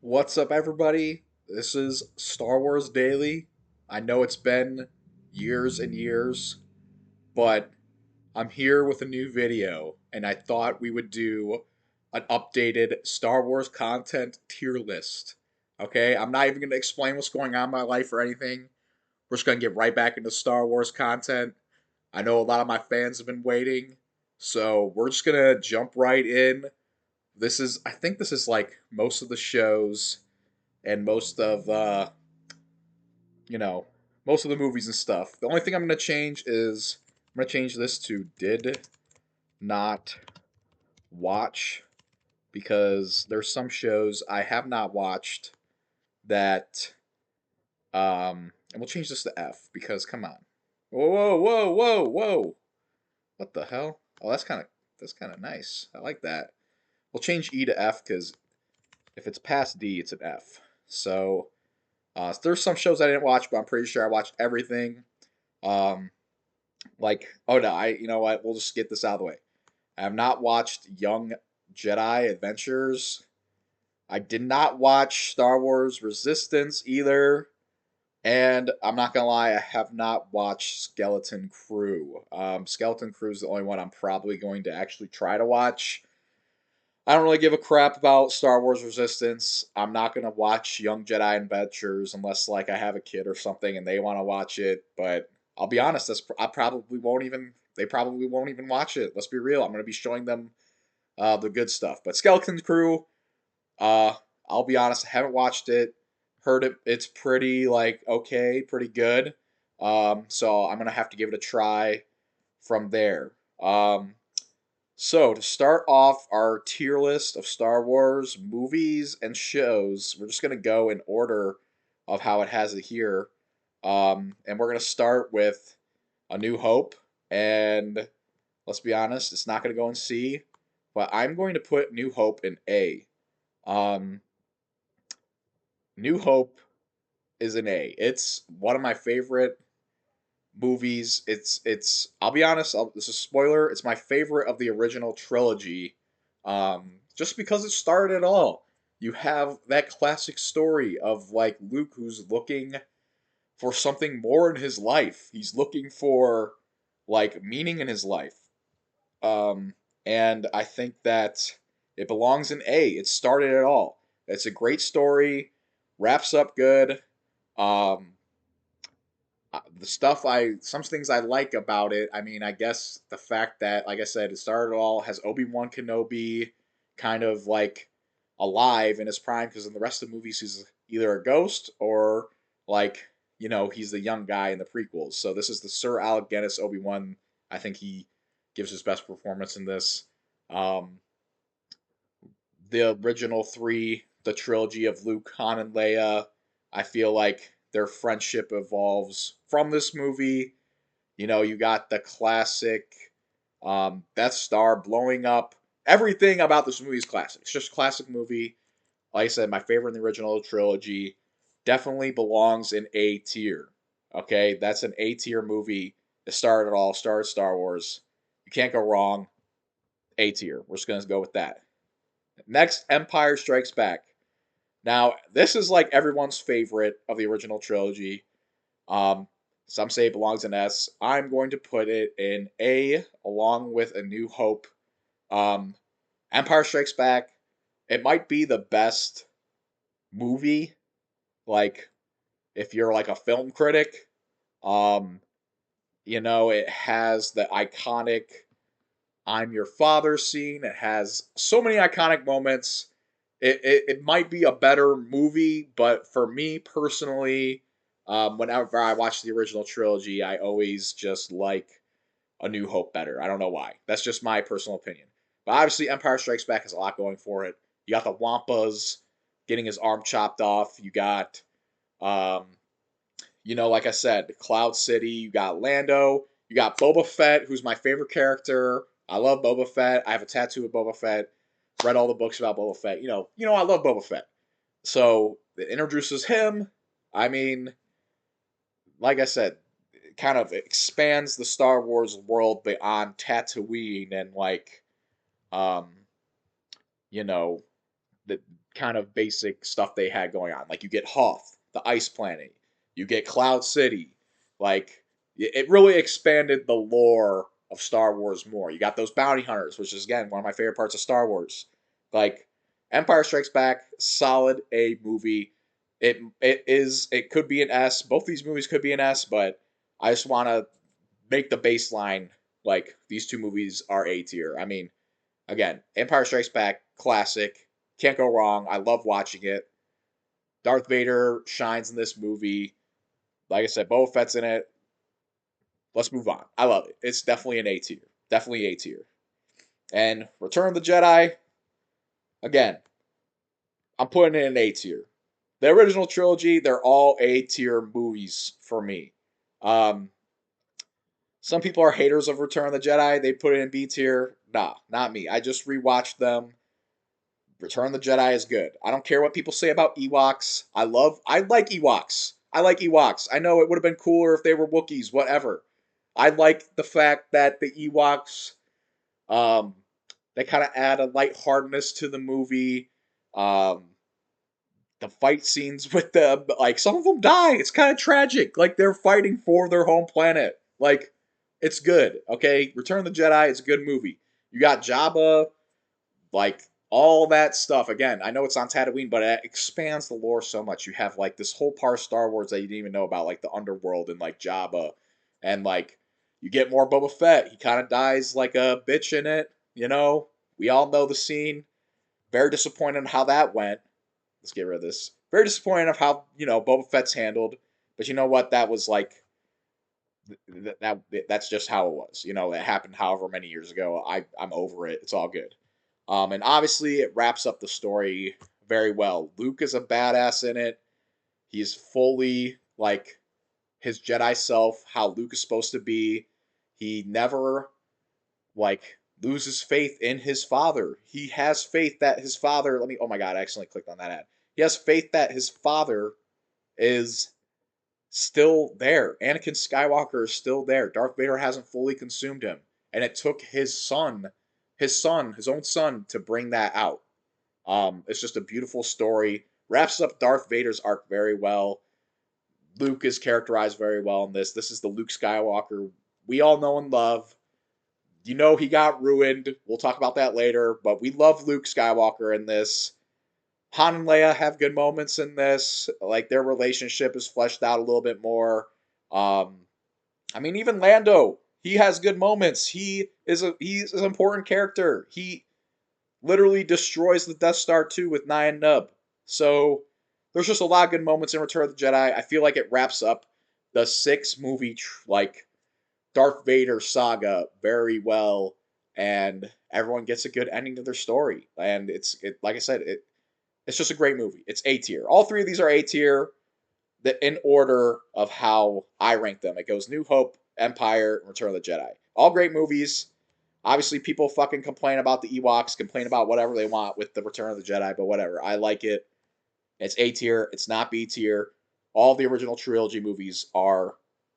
What's up, everybody? This is Star Wars Daily. I know it's been years and years, but I'm here with a new video, and I thought we would do an updated Star Wars content tier list. Okay, I'm not even going to explain what's going on in my life or anything. We're just going to get right back into Star Wars content. I know a lot of my fans have been waiting, so we're just going to jump right in. I think this is like most of the shows and you know, most of the movies and stuff. The only thing I'm gonna change is I'm gonna change this to did not watch because there's some shows I have not watched that and we'll change this to F because come on. Whoa, whoa, whoa, whoa, whoa. What the hell? Oh, that's kind of nice. I like that. We'll change E to F because if it's past D, it's an F. So there's some shows I didn't watch, but I'm pretty sure I watched everything. Um, oh no, you know what? We'll just get this out of the way. I have not watched Young Jedi Adventures. I did not watch Star Wars Resistance either. And I'm not gonna lie, I have not watched Skeleton Crew. Skeleton Crew is the only one I'm probably going to actually try to watch. I don't really give a crap about Star Wars Resistance. I'm not gonna watch Young Jedi Adventures unless like I have a kid or something and they want to watch it. But I'll be honest, I probably won't even. They probably won't even watch it. Let's be real. I'm gonna be showing them the good stuff. But Skeleton Crew, uh, I'll be honest, I haven't watched it. Heard it. It's pretty like okay, pretty good. So I'm gonna have to give it a try from there. So, to start off our tier list of Star Wars movies and shows, we're just going to go in order of how it has it here. And we're going to start with A New Hope. And let's be honest, it's not going to go in C, but I'm going to put New Hope in A. Um, New Hope is an A. It's one of my favorite movies. It's. I'll be honest. This is a spoiler. It's my favorite of the original trilogy, just because it started it all. You have that classic story of like Luke who's looking for something more in his life. He's looking for like meaning in his life, um, and I think that it belongs in A. It started it all. It's a great story, wraps up good. Um, some things I like about it. I mean, I guess the fact that, like I said, it started all has Obi-Wan Kenobi kind of like alive in his prime because in the rest of the movies he's either a ghost or like he's the young guy in the prequels. So this is the Sir Alec Guinness Obi-Wan. I think he gives his best performance in this. Um, the original three, the trilogy of Luke, Han, and Leia, I feel like their friendship evolves from this movie. You got the classic Death Star blowing up. Everything about this movie is classic. It's just a classic movie. Like I said, my favorite in the original trilogy. Definitely belongs in A tier. Okay, that's an A tier movie. It started it all. Started Star Wars. You can't go wrong. A tier. We're just gonna go with that. Next, Empire Strikes Back. Now, this is like everyone's favorite of the original trilogy. Um, some say it belongs in S. I'm going to put it in A along with A New Hope. Um, Empire Strikes Back. It might be the best movie. Like, if you're like a film critic, um, it has the iconic I'm Your Father scene. It has so many iconic moments. It might be a better movie, but for me personally, whenever I watch the original trilogy, I always just like A New Hope better. I don't know why. That's just my personal opinion. But obviously, Empire Strikes Back has a lot going for it. You got the Wampas getting his arm chopped off. You got, um, like I said, Cloud City. You got Lando. You got Boba Fett, who's my favorite character. I love Boba Fett. I have a tattoo of Boba Fett. Read all the books about Boba Fett. I love Boba Fett. So it introduces him. I mean, like I said, it kind of expands the Star Wars world beyond Tatooine and like, um, you know, the kind of basic stuff they had going on. Like you get Hoth, the ice planet, you get Cloud City. Like it really expanded the lore of Star Wars more. You got those bounty hunters, which is again one of my favorite parts of Star Wars. Like Empire Strikes Back, solid A movie. It could be an S. Both these movies could be an S, but I just want to make the baseline like these two movies are A tier. I mean, again, Empire Strikes Back, classic. Can't go wrong. I love watching it. Darth Vader shines in this movie. Like I said, Boba Fett's in it. Let's move on. I love it. It's definitely an A tier. Definitely A tier. And Return of the Jedi, again, I'm putting it in A tier. The original trilogy, they're all A tier movies for me. Um, some people are haters of Return of the Jedi. They put it in B tier. Nah, not me. I just rewatched them. Return of the Jedi is good. I don't care what people say about Ewoks. I like Ewoks. I like Ewoks. I know it would have been cooler if they were Wookiees, whatever. I like the fact that the Ewoks, um, they kind of add a lightheartedness to the movie. Um, the fight scenes with them, like some of them die. It's kind of tragic. Like they're fighting for their home planet. Like it's good. Okay, Return of the Jedi is a good movie. You got Jabba, like all that stuff. Again, I know it's on Tatooine, but it expands the lore so much. You have like this whole part of Star Wars that you didn't even know about, like the underworld and like Jabba, and like you get more Boba Fett. He kind of dies like a bitch in it. You know, we all know the scene. Very disappointed in how that went. Let's get rid of this. Very disappointed of how Boba Fett's handled. But you know what? That was like that's just how it was. You know, it happened however many years ago. I'm over it. It's all good. And obviously, it wraps up the story very well. Luke is a badass in it. He's fully like his Jedi self, how Luke is supposed to be. He never like loses faith in his father. He has faith that his father. Let me. Oh my god! I accidentally clicked on that ad. He has faith that his father is still there. Anakin Skywalker is still there. Darth Vader hasn't fully consumed him, and it took his own son, to bring that out. It's just a beautiful story. Wraps up Darth Vader's arc very well. Luke is characterized very well in this. This is the Luke Skywalker we all know and love. You know he got ruined. We'll talk about that later, but we love Luke Skywalker in this. Han and Leia have good moments in this. Like their relationship is fleshed out a little bit more. Um, I mean, even Lando, he has good moments. He's an important character. He literally destroys the Death Star 2 with Nyan Nub. So there's just a lot of good moments in Return of the Jedi. I feel like it wraps up the 6 movie like Darth Vader saga very well, and everyone gets a good ending to their story. And like I said, it's just a great movie. It's A tier. All 3 of these are A tier. In order of how I rank them, it goes New Hope, Empire, and Return of the Jedi. All great movies. Obviously, people fucking complain about the Ewoks, complain about whatever they want with the Return of the Jedi, but whatever. I like it. It's A tier. It's not B tier. All the original trilogy movies are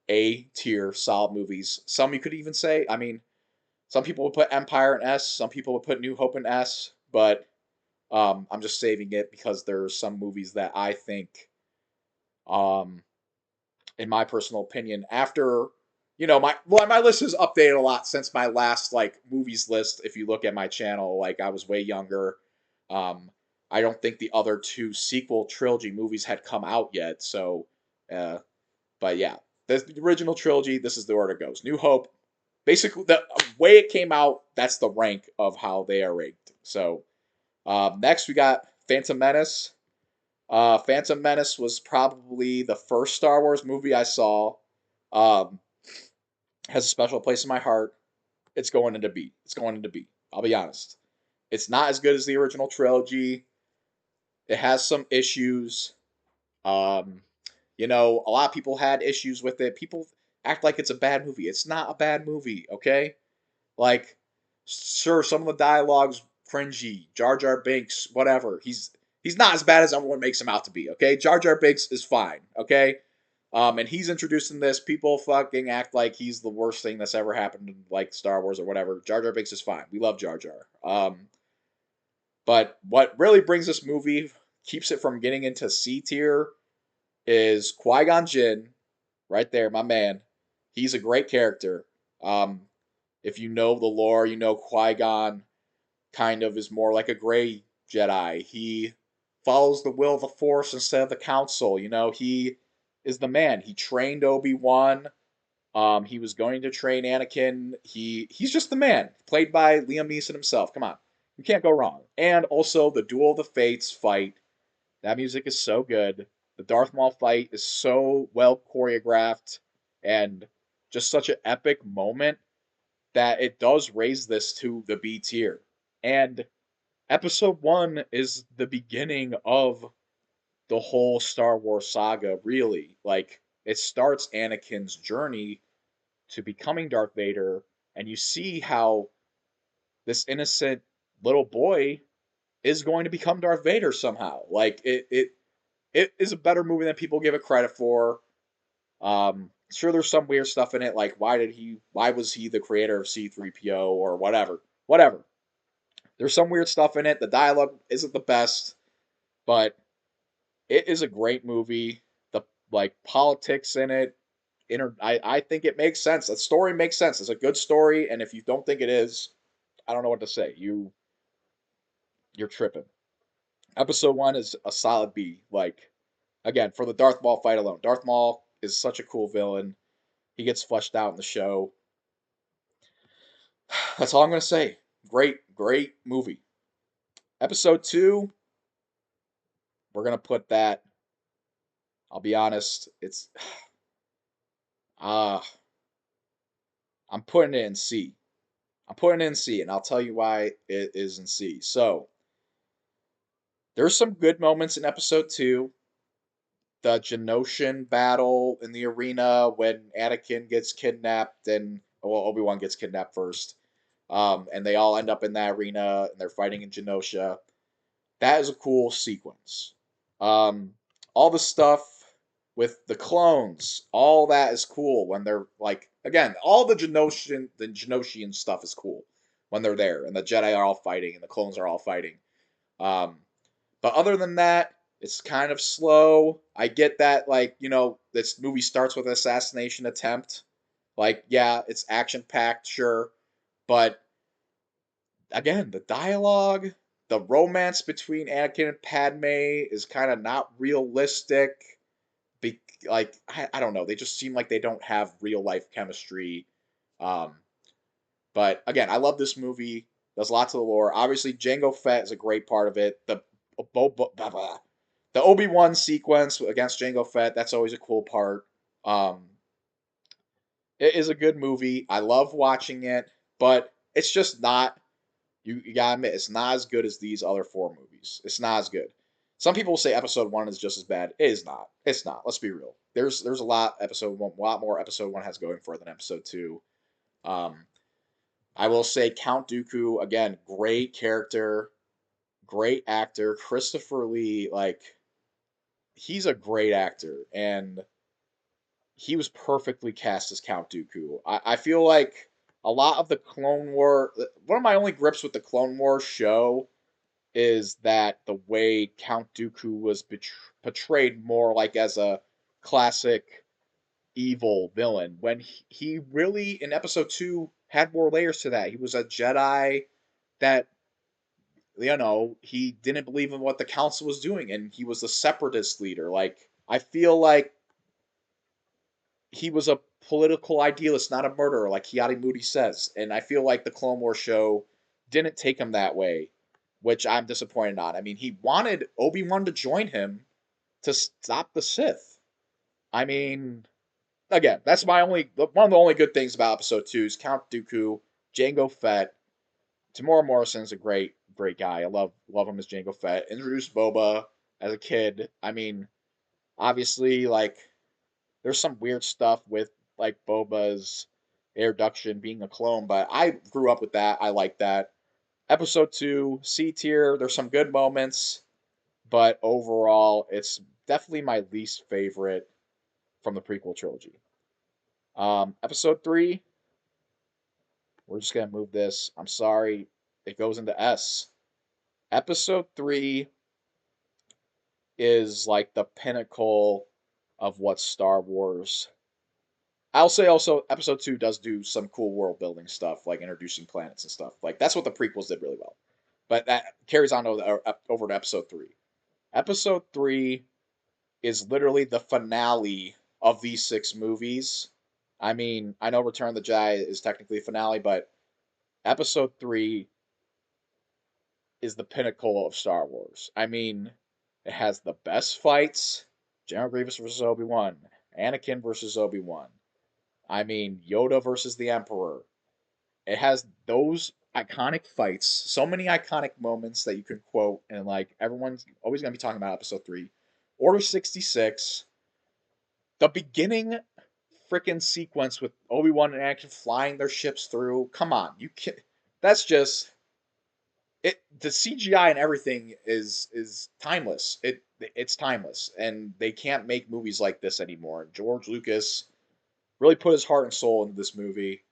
A tier, solid movies. Some you could even say, I mean, some people would put Empire in S, some people would put New Hope in S, but I'm just saving it because there's some movies that I think, um, in my personal opinion, after my list has updated a lot since my last like movies list. If you look at my channel, like I was way younger. Um, I don't think the other 2 sequel trilogy movies had come out yet. So, uh, but yeah, the original trilogy. This is the order it goes. New Hope. Basically, the way it came out, that's the rank of how they are ranked. So, next we got Phantom Menace. Phantom Menace was probably the first Star Wars movie I saw. Um, has a special place in my heart. It's going into B. It's going into B. I'll be honest. It's not as good as the original trilogy. It has some issues. Um, a lot of people had issues with it. People act like it's a bad movie. It's not a bad movie, okay? Like, sure, some of the dialogue's cringy. Jar Jar Binks, whatever. He's not as bad as everyone makes him out to be, okay? Jar Jar Binks is fine, okay? And he's introduced in this. People fucking act like he's the worst thing that's ever happened in like Star Wars or whatever. Jar Jar Binks is fine. We love Jar Jar. But what really brings this movie, keeps it from getting into C tier, is Qui-Gon Jinn, right there, my man. He's a great character. Um, if you know the lore, you know Qui-Gon kind of is more like a gray Jedi. He follows the will of the Force instead of the Council. You know, he is the man. He trained Obi-Wan. He was going to train Anakin. He's just the man, played by Liam Neeson himself. Come on, you can't go wrong. And also the Duel of the Fates fight. That music is so good. The Darth Maul fight is so well choreographed and just such an epic moment that it does raise this to the B tier. And episode 1 is the beginning of the whole Star Wars saga, really. Like, it starts Anakin's journey to becoming Darth Vader, and you see how this innocent little boy is going to become Darth Vader somehow. Like, it is a better movie than people give it credit for. Sure, there's some weird stuff in it, like why was he the creator of C3PO or whatever, whatever. There's some weird stuff in it. The dialogue isn't the best, but it is a great movie. The like politics in it, I think it makes sense. The story makes sense. It's a good story, and if you don't think it is, I don't know what to say. You're tripping. Episode 1 is a solid B. Like, again, for the Darth Maul fight alone. Darth Maul is such a cool villain. He gets fleshed out in the show. That's all I'm gonna say. Great movie. Episode 2, we're gonna put that. I'll be honest, it's ah, I'm putting it in C. I'm putting it in C, and I'll tell you why it is in C. So there's some good moments in episode 2. The Genoshan battle in the arena when Anakin gets kidnapped and well, Obi-Wan gets kidnapped first. And they all end up in that arena and they're fighting in Genosha. That is a cool sequence. Um, all the stuff with the clones, all that is cool when they're like again, all the Genoshian stuff is cool when they're there and the Jedi are all fighting and the clones are all fighting. Um, but other than that, it's kind of slow. I get that, like, this movie starts with an assassination attempt. Like, yeah, it's action packed, sure. But again, the dialogue, the romance between Anakin and Padme is kind of not realistic. I don't know. They just seem like they don't have real life chemistry. Um, but again, I love this movie. There's lots of the lore. Obviously, Jango Fett is a great part of it. The Obi-Wan sequence against Jango Fett, that's always a cool part. Um, it is a good movie. I love watching it, but it's just not. You gotta admit, it's not as good as these other 4 movies. It's not as good. Some people say episode 1 is just as bad. It is not. It's not. Let's be real. There's a lot episode 1, a lot more episode 1 has going for it than episode 2. Um, I will say Count Dooku again, great character, great actor. Christopher Lee, like he's a great actor, and he was perfectly cast as Count Dooku. I feel like a lot of the Clone War, one of my only grips with the Clone Wars show is that the way Count Dooku was portrayed more like as a classic evil villain when he really in episode 2 had more layers to that. He was a Jedi that he didn't believe in what the council was doing and he was a separatist leader. Like I feel like he was a political idealist, not a murderer, like Kiadi Moody says. And I feel like the Clone Wars show didn't take him that way, which I'm disappointed on. I mean, he wanted Obi-Wan to join him to stop the Sith. I mean, again, that's one of the only good things about episode 2 is Count Dooku, Jango Fett. Tamora Morrison's a great guy. I love him as Jango Fett. Introduced Boba as a kid. I mean, obviously, like there's some weird stuff with like Boba's introduction being a clone, but I grew up with that. I like that. Episode 2, C tier. There's some good moments, but overall, it's definitely my least favorite from the prequel trilogy. Episode 3, we're just gonna move this. I'm sorry, it goes into S. Episode 3 is like the pinnacle of what Star Wars. I'll say also episode 2 does do some cool world building stuff, like introducing planets and stuff. Like that's what the prequels did really well. But that carries on over to episode 3. Episode 3 is literally the finale of these 6 movies. I mean, I know Return of the Jedi is technically a finale, but episode 3 is the pinnacle of Star Wars. I mean, it has the best fights: General Grievous versus Obi-Wan, Anakin versus Obi-Wan. I mean, Yoda versus the Emperor. It has those iconic fights, so many iconic moments that you can quote, and like everyone's always gonna be talking about episode 3. Order 66, the beginning freaking sequence with Obi-Wan and Anakin flying their ships through. Come on, you can that's just it. The CGI and everything is timeless. It's timeless, and they can't make movies like this anymore. George Lucas really put his heart and soul into this movie.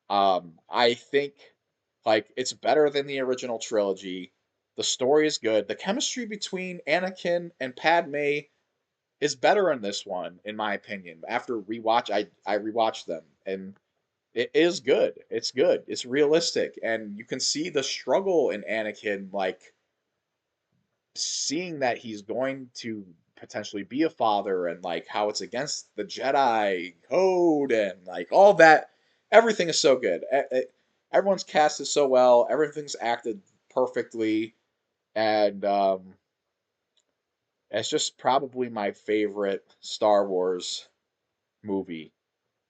I think like it's better than the original trilogy. The story is good. The chemistry between Anakin and Padme is better in this one, in my opinion. After rewatch, I rewatched them, and it is good. It's good. It's realistic, and you can see the struggle in Anakin, like seeing that he's going to potentially be a father, and like how it's against the Jedi code, and like all that. Everything is so good. Everyone's cast is so well. Everything's acted perfectly, and it's just probably my favorite Star Wars movie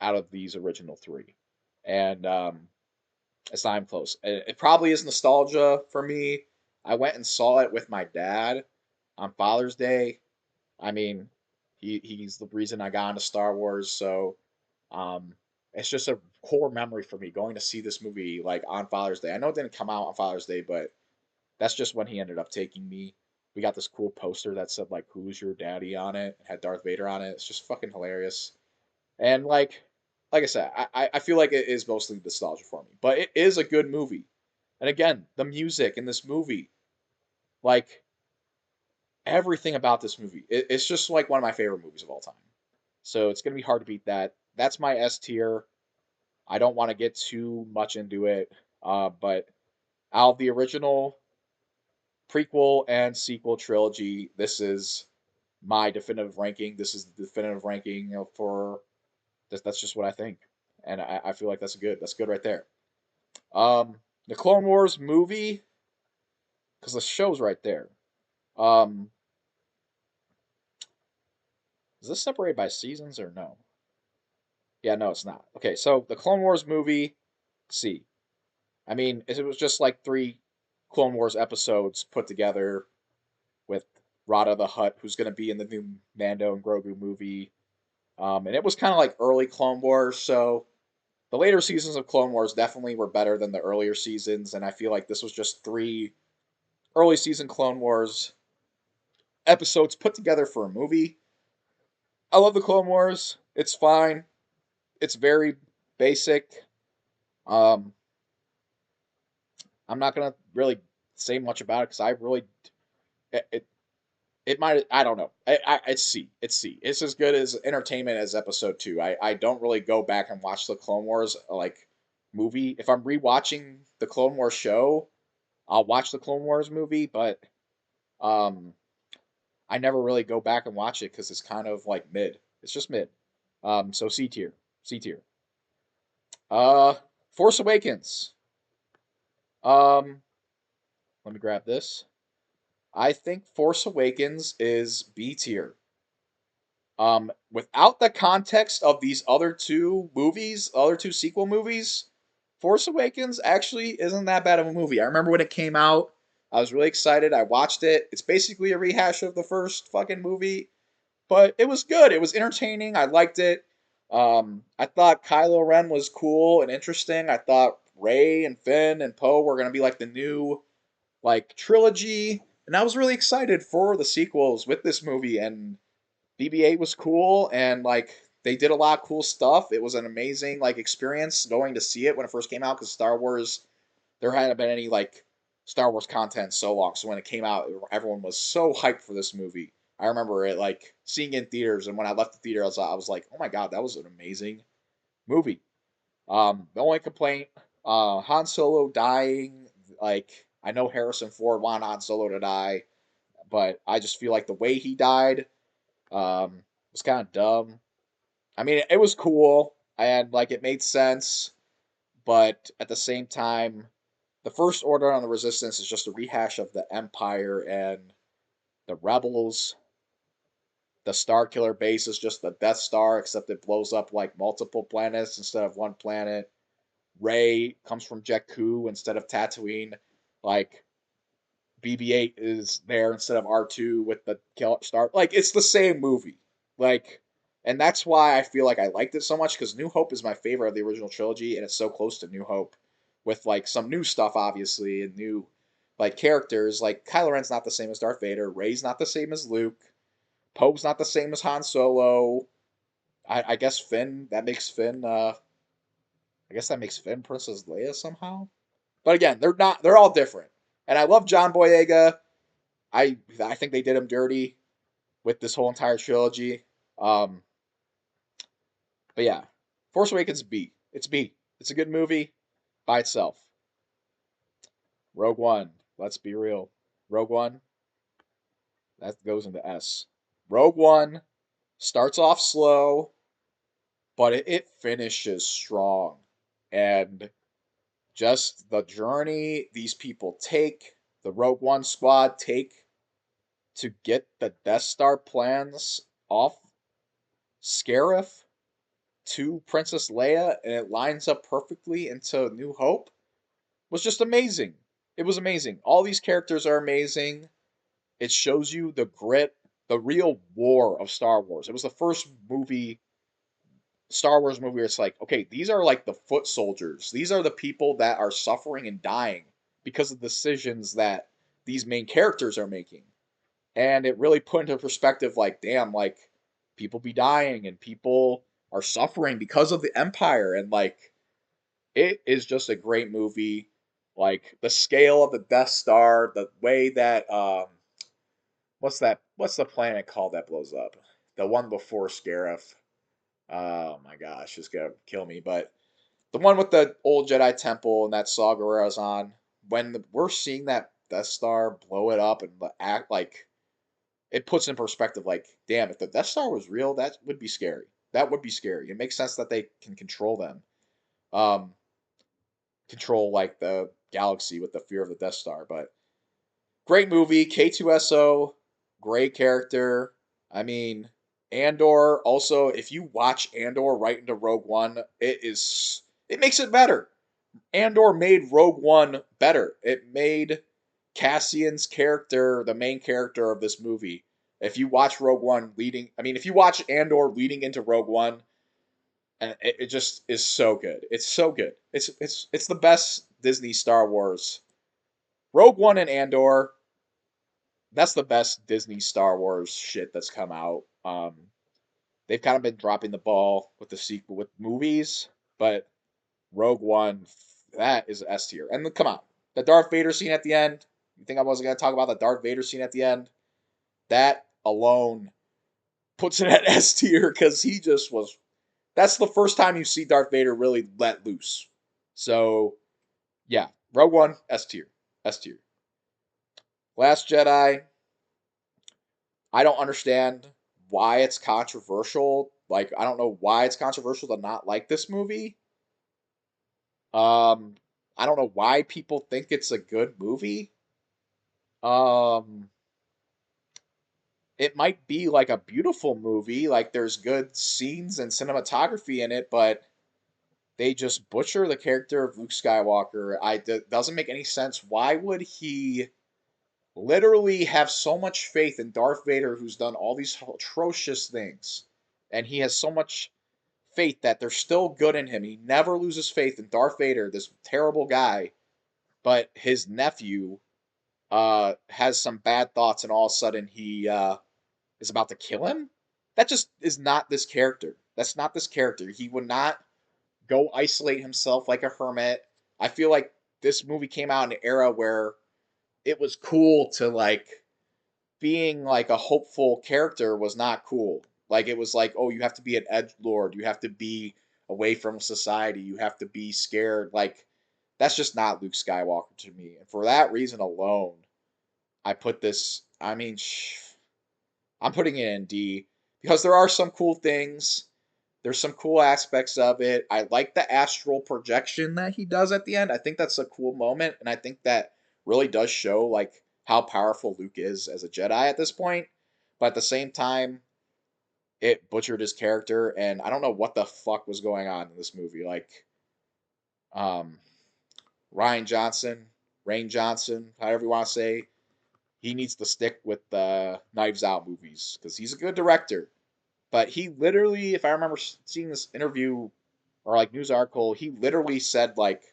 out of these original three. And it's not even close. It probably is nostalgia for me. I went and saw it with my dad on Father's Day. I mean, he's the reason I got into Star Wars. So um, it's just a core memory for me going to see this movie like on Father's Day. I know it didn't come out on Father's Day, but that's just when he ended up taking me. We got this cool poster that said like "Who's your daddy" on it. It had Darth Vader on it. It's just fucking hilarious. And like I said, I feel like it is mostly nostalgia for me, but it is a good movie. And again, the music in this movie, like everything about this movie, it's just like one of my favorite movies of all time. So it's gonna be hard to beat that. That's my S tier. I don't want to get too much into it, but out of the original prequel and sequel trilogy, this is my definitive ranking. This is the definitive ranking, for that's just what I think, and I feel like that's good right there. The Clone Wars movie, because the show's right there. Um, is this separated by seasons or no? Yeah, no, it's not. Okay, so the Clone Wars movie, C. I mean, it was just like 3 Clone Wars episodes put together with Rada the Hutt, who's going to be in the new Mando and Grogu movie. And it was kind of like early Clone Wars, so the later seasons of Clone Wars definitely were better than the earlier seasons, and I feel like this was just 3 early season Clone Wars episodes put together for a movie. I love the Clone Wars. It's fine. It's very basic. Um, I'm not gonna really say much about it because I really it, it might, I don't know. It's C. It's C. It's as good as entertainment as episode 2. I don't really go back and watch the Clone Wars like movie. If I'm rewatching the Clone Wars show, I'll watch the Clone Wars movie, but um I never really go back and watch it because it's kind of like mid. It's just mid. So C tier. C tier. Uh Force Awakens. Um Let me grab this. I think Force Awakens is B tier. Without the context of these other two sequel movies, Force Awakens actually isn't that bad of a movie. I remember when it came out, I was really excited. I watched it. It's basically a rehash of the first fucking movie, but it was good. It was entertaining. I liked it. I thought Kylo Ren was cool and interesting. I thought Rey and Finn and Poe were gonna be like the new like trilogy, and I was really excited for the sequels with this movie. And BB-8 was cool, and like they did a lot of cool stuff. It was an amazing like experience going to see it when it first came out because Star Wars, there hadn't been any like Star Wars content so long. So when it came out, everyone was so hyped for this movie. I remember it like seeing it in theaters, and when I left the theater, I was like, oh my god, that was an amazing movie. The only complaint, Han Solo dying. Like I know Harrison Ford wanted Han Solo to die, but I just feel like the way he died was kind of dumb. I mean, it was cool and like it made sense, but at the same time, the First Order on the Resistance is just a rehash of the Empire and the Rebels. The Star Killer base is just the Death Star, except it blows up like multiple planets instead of one planet. Ray comes from Jakku instead of Tatooine. Like BB-8 is there instead of R2 with the Star. Like it's the same movie. Like, and that's why I feel like I liked it so much because New Hope is my favorite of the original trilogy, and it's so close to New Hope, with like some new stuff obviously and new like characters. Like Kylo Ren's not the same as Darth Vader. Rey's not the same as Luke. Poe's not the same as Han Solo. I guess Finn. That makes Finn. I guess that makes Finn Princess Leia somehow. But again, they're not. They're all different. And I love John Boyega. I think they did him dirty with this whole entire trilogy. Um, but yeah, Force Awakens B. It's B. It's a good movie by itself. Rogue One. Let's be real. Rogue One. That goes into S. Rogue One starts off slow, but it finishes strong. And just the journey these people take, the Rogue One squad take to get the Death Star plans off Scarif to Princess Leia, and it lines up perfectly into New Hope, was just amazing. It was amazing. All these characters are amazing. It shows you the grit, the real war of Star Wars. It was the first movie, Star Wars movie, where it's like, okay, these are like the foot soldiers. These are the people that are suffering and dying because of decisions that these main characters are making. And it really put into perspective, like, damn, like, people be dying and people are suffering because of the Empire. And, like, it is just a great movie. Like, the scale of the Death Star, the way that, what's that? What's the planet called that blows up? The one before Scarif. Oh my gosh, it's gonna kill me. But the one with the old Jedi Temple and that Saw Gerrera's on. We're seeing that Death Star blow it up and act like it puts in perspective. Like, damn, if the Death Star was real, that would be scary. That would be scary. It makes sense that they can control them. Um, control like the galaxy with the fear of the Death Star. But great movie, K2SO, great character. I mean, Andor also, if you watch Andor right into Rogue One, it makes it better. Andor made Rogue One better. It made Cassian's character the main character of this movie. If you watch Rogue One if you watch Andor leading into Rogue One, and it just is so good. It's so good. It's the best Disney Star Wars. Rogue One and Andor, that's the best Disney Star Wars shit that's come out. They've kind of been dropping the ball with the sequel with movies, but Rogue One, that is S tier. And come on, the Darth Vader scene at the end. You think I wasn't going to talk about the Darth Vader scene at the end? That alone puts it at S tier because he just was. That's the first time you see Darth Vader really let loose. So yeah, Rogue One, S tier, S tier. Last Jedi, I don't understand why it's controversial. Like I don't know why it's controversial to not like this movie. Um, I don't know why people think it's a good movie. Um, it might be like a beautiful movie, like there's good scenes and cinematography in it, but they just butcher the character of Luke Skywalker. Doesn't make any sense. Why would he literally have so much faith in Darth Vader, who's done all these atrocious things, and he has so much faith that there's still good in him. He never loses faith in Darth Vader, this terrible guy, but his nephew has some bad thoughts, and all of a sudden he is about to kill him. That just is not this character. That's not this character. He would not go isolate himself like a hermit. I feel like this movie came out in an era where it was cool to like being like a hopeful character was not cool. Like it was like, oh, you have to be an edge lord, you have to be away from society, you have to be scared. Like that's just not Luke Skywalker to me. And for that reason alone, I put this. I mean, I'm putting it in D because there are some cool things. There's some cool aspects of it. I like the astral projection that he does at the end. I think that's a cool moment, and I think that really does show like how powerful Luke is as a Jedi at this point. But at the same time, it butchered his character, and I don't know what the fuck was going on in this movie. Like, um, Ryan Johnson, Rain Johnson, however you want to say, he needs to stick with the Knives Out movies because he's a good director. But he literally, if I remember seeing this interview or like news article, he literally said like,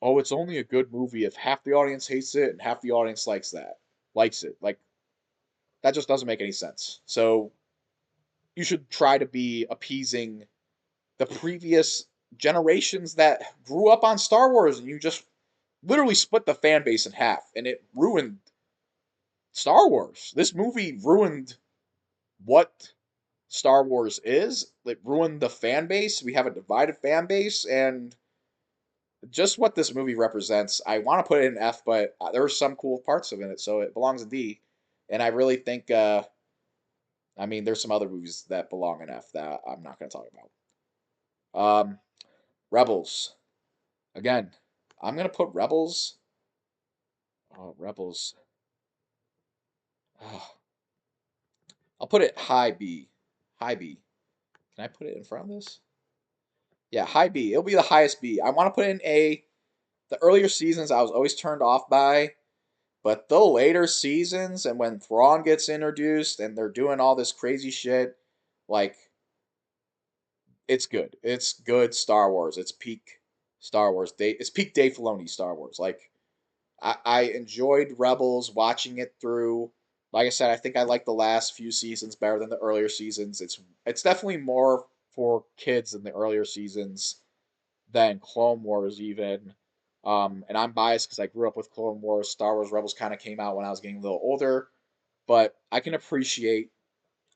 "Oh, it's only a good movie if half the audience hates it and half the audience likes it." Like that just doesn't make any sense. So you should try to be appeasing the previous generations that grew up on Star Wars, and you just literally split the fan base in half, and it ruined Star Wars. This movie ruined what Star Wars is. It ruined the fan base. We have a divided fan base, and just what this movie represents, I want to put it in F, but there are some cool parts of it, so it belongs in D. And I really think, I mean, there's some other movies that belong in F that I'm not going to talk about. Rebels. Again, I'm going to put Rebels. Oh, Rebels. Oh, I'll put it high B. High B. Can I put it in front of this? Yeah, high B. It'll be the highest B. I want to put it in A. The earlier seasons I was always turned off by, but the later seasons and when Thrawn gets introduced and they're doing all this crazy shit, like it's good. It's good Star Wars. It's peak Star Wars. It's peak Dave Filoni Star Wars. Like I enjoyed Rebels watching it through. Like I said, I think I like the last few seasons better than the earlier seasons. It's definitely more for kids than the earlier seasons than Clone Wars even. And I'm biased because I grew up with Clone Wars. Star Wars Rebels kind of came out when I was getting a little older, but I can appreciate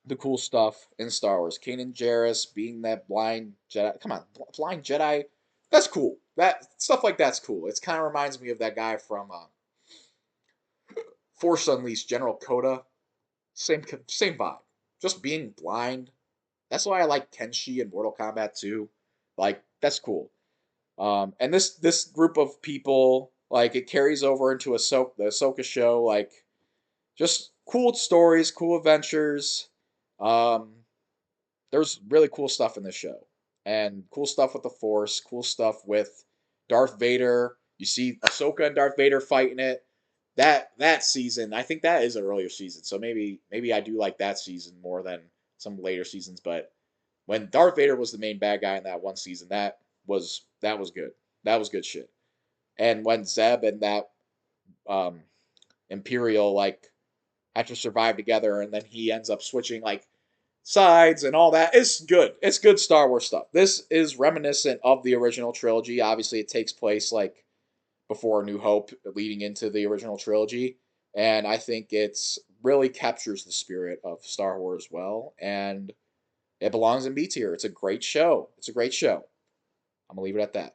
the cool stuff in Star Wars. Kanan Jarrus being that blind Jedi. Come on, blind Jedi. That's cool. That stuff like that's cool. It kind of reminds me of that guy from Force Unleashed, General Coda. Same vibe. Just being blind. That's why I like Kenshi in Mortal Kombat 2. Like that's cool. And this group of people, like it carries over into the Ahsoka show, like just cool stories, cool adventures. Um, there's really cool stuff in this show, and cool stuff with the Force, cool stuff with Darth Vader. You see Ahsoka and Darth Vader fighting it. That season, I think that is an earlier season, so maybe I do like that season more than some later seasons. But when Darth Vader was the main bad guy in that one season, that was good. That was good shit. And when Zeb and that um, Imperial like have to survive together, and then he ends up switching like sides and all that, it's good. It's good Star Wars stuff. This is reminiscent of the original trilogy. Obviously, it takes place like before New Hope, leading into the original trilogy, and I think it's really captures the spirit of Star Wars well, and it belongs in B tier. It's a great show. It's a great show. I'm gonna leave it at that.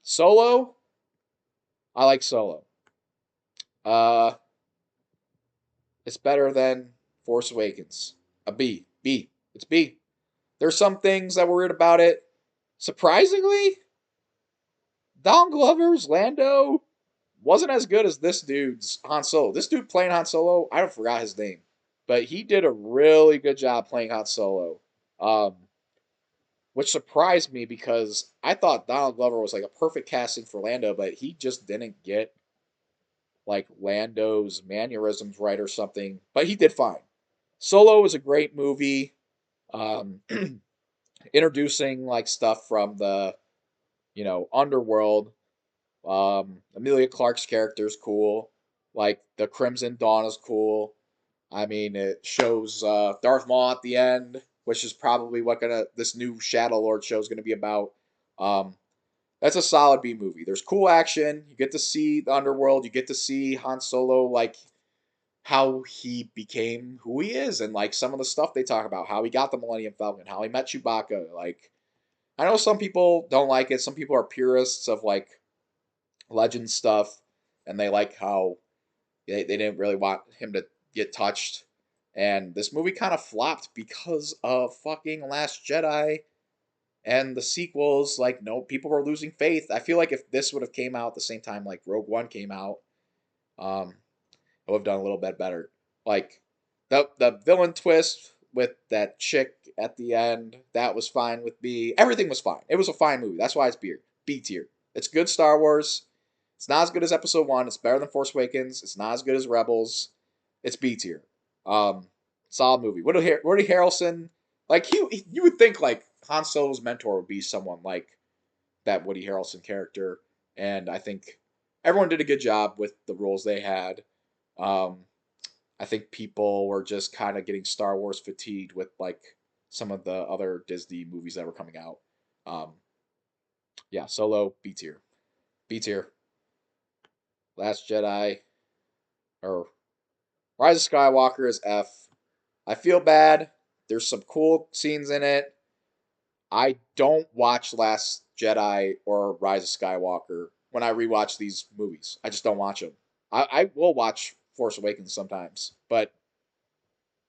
Solo, I like Solo. Uh, it's better than Force Awakens. A B. B. It's B. There's some things that were weird about it. Surprisingly, Don Glover's Lando wasn't as good as this dude's Han Solo. This dude playing Han Solo, I don't forgot his name, but he did a really good job playing Han Solo. Um, which surprised me because I thought Donald Glover was like a perfect casting for Lando, but he just didn't get like Lando's mannerisms right or something. But he did fine. Solo is a great movie, um, introducing like stuff from the underworld. Amelia Clark's character is cool. Like the Crimson Dawn is cool. I mean, it shows Darth Maul at the end, which is probably what gonna this new Shadow Lord show is gonna be about. Um, That's a solid B movie. There's cool action. You get to see the underworld. You get to see Han Solo, like how he became who he is, and like some of the stuff they talk about, how he got the Millennium Falcon, how he met Chewbacca. Like I know some people don't like it. Some people are purists of like legend stuff, and they like how they didn't really want him to get touched. And this movie kind of flopped because of fucking Last Jedi and the sequels. Like, no, people were losing faith. I feel like if this would have came out at the same time like Rogue One came out, um, it would have done a little bit better. Like the villain twist with that chick at the end, that was fine with me. Everything was fine. It was a fine movie. That's why it's B tier. It's good Star Wars. It's not as good as Episode One. It's better than Force Awakens. It's not as good as Rebels. It's B tier. Um, Solid movie. Woody Harrelson, like you would think like Han Solo's mentor would be someone like that Woody Harrelson character, and I think everyone did a good job with the roles they had. Um, I think people were just kind of getting Star Wars fatigued with like some of the other Disney movies that were coming out. Um, yeah, Solo B tier, B tier. Last Jedi or Rise of Skywalker is F. I feel bad. There's some cool scenes in it. I don't watch Last Jedi or Rise of Skywalker when I rewatch these movies. I just don't watch them. I will watch Force Awakens sometimes, but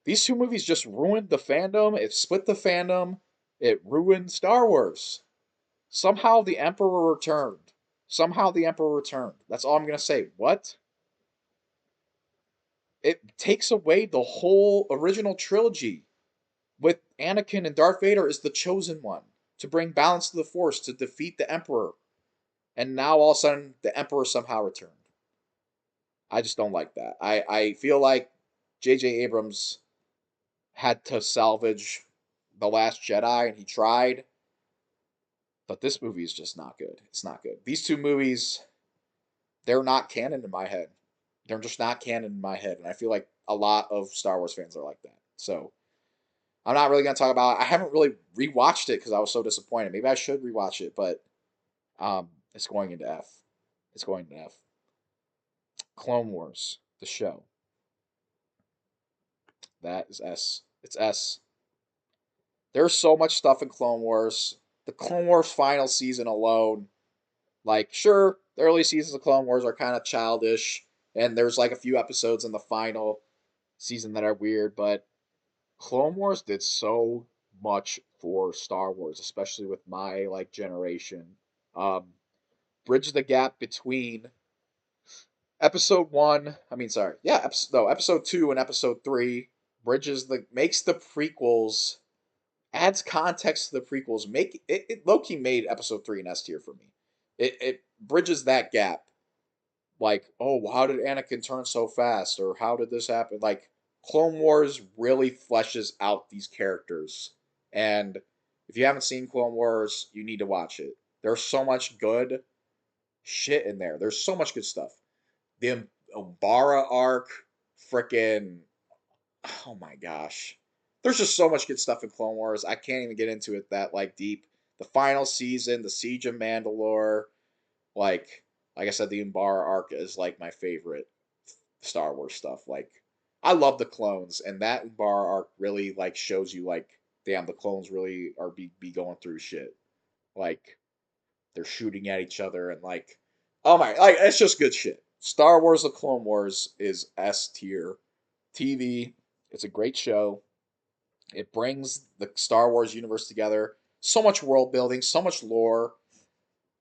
these two movies just ruined the fandom. It split the fandom. It ruined Star Wars. Somehow the Emperor returned. Somehow the Emperor returned. That's all I'm going to say. What? It takes away the whole original trilogy with Anakin and Darth Vader is the chosen one to bring balance to the Force to defeat the Emperor. And now all of a sudden the Emperor somehow returned. I just don't like that. I feel like J.J. Abrams had to salvage The Last Jedi and he tried, but this movie is just not good. It's not good. These two movies, they're not canon in my head. They're just not canon in my head. And I feel like a lot of Star Wars fans are like that. So I'm not really going to talk about it. I haven't really rewatched it because I was so disappointed. Maybe I should rewatch it, but it's going into F. It's going to F. Clone Wars, the show. That is S. It's S. There's so much stuff in Clone Wars. The Clone Wars final season alone, like, sure, the early seasons of Clone Wars are kind of childish, and there's like a few episodes in the final season that are weird, but Clone Wars did so much for Star Wars, especially with my like generation. Um, Bridge the gap between episode one. I mean, sorry, yeah, episode two and episode three bridges the makes the prequels, adds context to the prequels. Make it low key made episode three an S tier for me. It bridges that gap. Like, oh, how did Anakin turn so fast, or how did this happen? Like, Clone Wars really fleshes out these characters, and if you haven't seen Clone Wars, you need to watch it. There's so much good shit in there. There's so much good stuff. The Umbara arc, freaking, oh my gosh. There's just so much good stuff in Clone Wars. I can't even get into it that like deep. The final season, the Siege of Mandalore, like like I said, the Umbara arc is like my favorite Star Wars stuff. Like I love the clones, and that Umbara arc really like shows you like, damn, the clones really are be going through shit. Like they're shooting at each other and like, oh my, like it's just good shit. Star Wars: The Clone Wars is S tier TV. It's a great show. It brings the Star Wars universe together. So much world building, so much lore.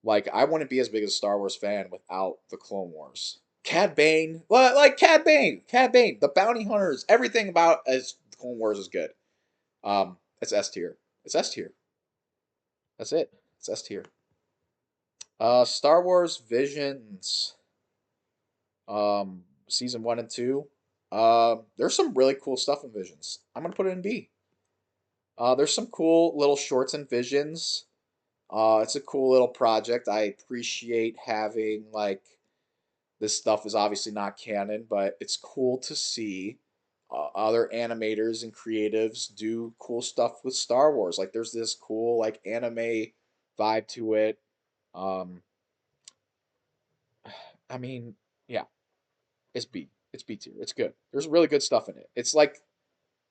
Like I wouldn't be as big a Star Wars fan without the Clone Wars. Cad Bane, like Cad Bane, the bounty hunters, everything about as Clone Wars is good. It's S tier. It's S tier. That's it. It's S tier. Star Wars Visions, season one and two. There's some really cool stuff in Visions. I'm gonna put it in B. There's some cool little shorts in Visions. It's a cool little project. I appreciate having like this stuff is obviously not canon, but it's cool to see other animators and creatives do cool stuff with Star Wars. Like there's this cool like anime vibe to it. Um, I mean, yeah, it's B. It's B tier. It's good. There's really good stuff in it. It's like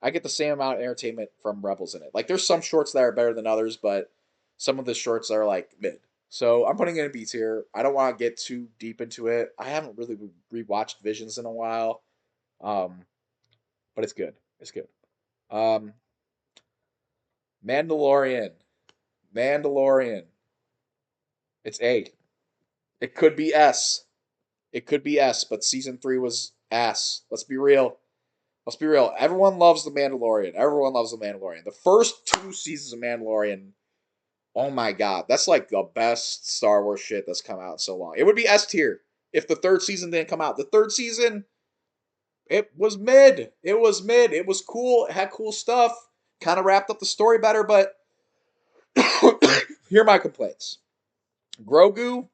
I get the same amount of entertainment from Rebels in it. Like there's some shorts that are better than others, but some of the shorts are like mid. So I'm putting it in B tier. I don't want to get too deep into it. I haven't really rewatched Visions in a while, um, but it's good. It's good. Um, Mandalorian. Mandalorian. It's A. It could be S. It could be S, but season 3 was ass. Let's be real. Let's be real. Everyone loves the Mandalorian. Everyone loves the Mandalorian. The first 2 seasons of Mandalorian, oh my god, that's like the best Star Wars shit that's come out in so long. It would be S tier if the third season didn't come out. The third season, it was mid. It was mid. It was cool. It had cool stuff. Kind of wrapped up the story better, but here are my complaints. Grogu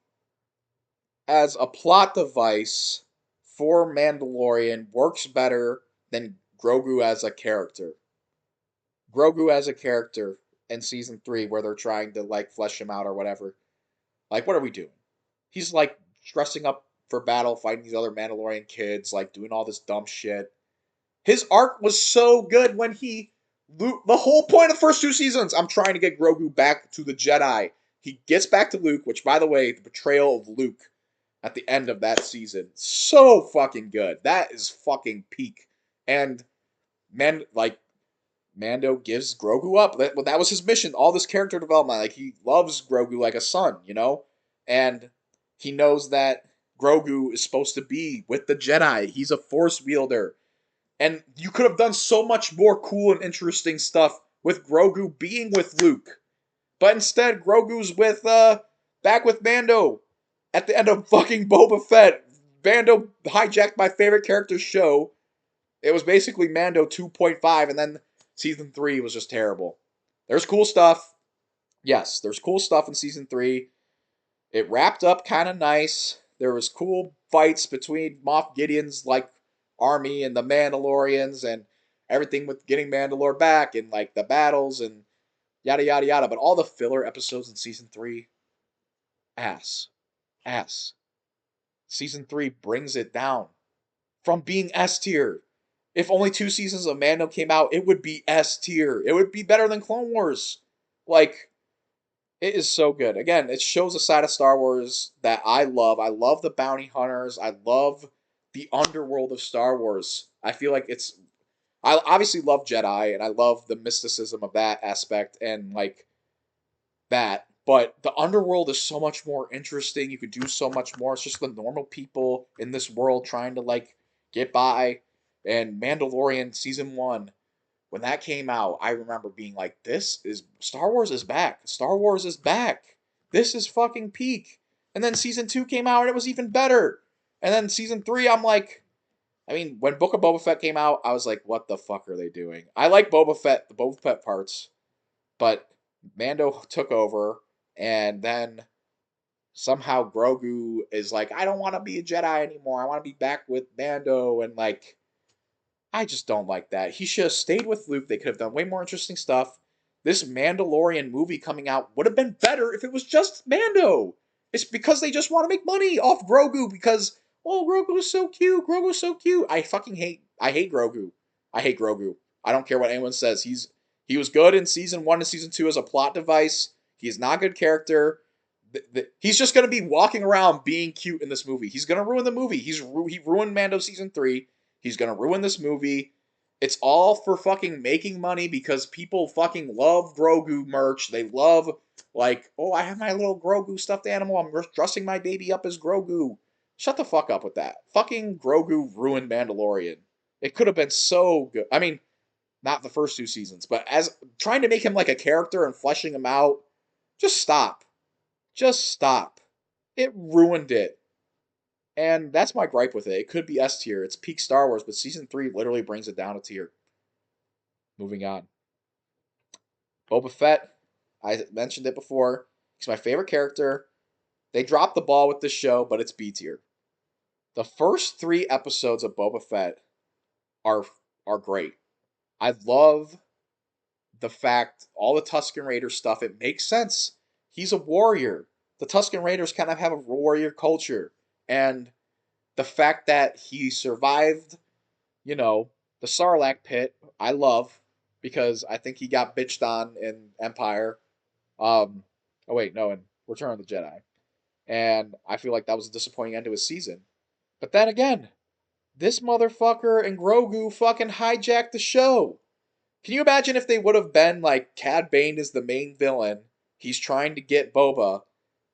as a plot device for Mandalorian works better than Grogu as a character. Grogu as a character in season 3 where they're trying to like flesh him out or whatever. Like, what are we doing? He's like dressing up for battle, fighting these other Mandalorian kids, like doing all this dumb shit. His arc was so good when he. The whole point of the first 2 seasons, I'm trying to get Grogu back to the Jedi. He gets back to Luke, which, by the way, the betrayal of Luke at the end of that season, so fucking good. That is fucking peak. And man, like Mando gives Grogu up. That was his mission. All this character development. Like he loves Grogu like a son, you know? And he knows that Grogu is supposed to be with the Jedi. He's a force wielder. And you could have done so much more cool and interesting stuff with Grogu being with Luke. But instead, Grogu's with back with Mando at the end of fucking Boba Fett. Mando hijacked my favorite character's show. It was basically Mando 2.5, and then season 3 was just terrible. There's cool stuff. Yes, there's cool stuff in season 3. It wrapped up kind of nice. There was cool fights between Moff Gideon's like army and the Mandalorians and everything with getting Mandalore back and like the battles and yada yada yada. But all the filler episodes in season 3, ass. Ass. Season 3 brings it down from being S tier. If only 2 seasons of Mando came out, it would be S tier. It would be better than Clone Wars. Like, it is so good. Again, it shows a side of Star Wars that I love. I love the bounty hunters. I love the underworld of Star Wars. I feel like it's. I obviously love Jedi, and I love the mysticism of that aspect, and like that. But the underworld is so much more interesting. You could do so much more. It's just the normal people in this world trying to like get by. And Mandalorian season 1, when that came out, I remember being like, "This is Star Wars is back. Star Wars is back. This is fucking peak." And then season 2 came out and it was even better. And then season 3, I'm like, I mean, when Book of Boba Fett came out, I was like, "What the fuck are they doing?" I like Boba Fett, the Boba Fett parts, but Mando took over, and then somehow Grogu is like, "I don't want to be a Jedi anymore. I want to be back with Mando," and like I just don't like that. He should have stayed with Luke. They could have done way more interesting stuff. This Mandalorian movie coming out would have been better if it was just Mando. It's because they just want to make money off Grogu because, oh, Grogu is so cute. Grogu is so cute. I hate Grogu. I hate Grogu. I don't care what anyone says. He was good in season 1 and season 2 as a plot device. He's not a good character. He's just going to be walking around being cute in this movie. He's going to ruin the movie. He ruined Mando season 3. He's gonna ruin this movie. It's all for fucking making money because people fucking love Grogu merch. They love, like, oh, I have my little Grogu stuffed animal. I'm dressing my baby up as Grogu. Shut the fuck up with that. Fucking Grogu ruined Mandalorian. It could have been so good. I mean, not the first 2 seasons, but as trying to make him like a character and fleshing him out, just stop. Just stop. It ruined it. And that's my gripe with it. It could be S tier. It's peak Star Wars, but season 3 literally brings it down a tier. Moving on. Boba Fett. I mentioned it before. He's my favorite character. They dropped the ball with this show, but it's B tier. The first 3 episodes of Boba Fett are are great. I love the fact all the Tusken Raider stuff. It makes sense. He's a warrior. the Tusken Raiders kind of have a warrior culture, and the fact that he survived, you know, the Sarlacc pit, I love because I think he got bitched on in Empire. Oh wait, no, in Return of the Jedi, and I feel like that was a disappointing end to his season. But then again, this motherfucker and Grogu fucking hijacked the show. Can you imagine if they would have been like Cad Bane is the main villain, he's trying to get Boba,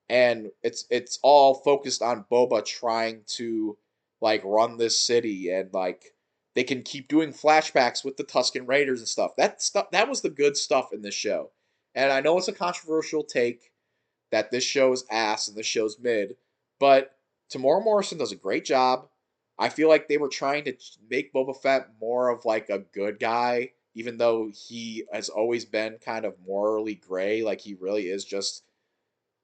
and it's all focused on Boba trying to like run this city, and like they can keep doing flashbacks with the Tusken Raiders and stuff. That was the good stuff in this show. And I know it's a controversial take that this show is ass and this show's mid, but Tamora Morrison does a great job. I feel like they were trying to make Boba Fett more of like a good guy, even though he has always been kind of morally gray. Like he really is just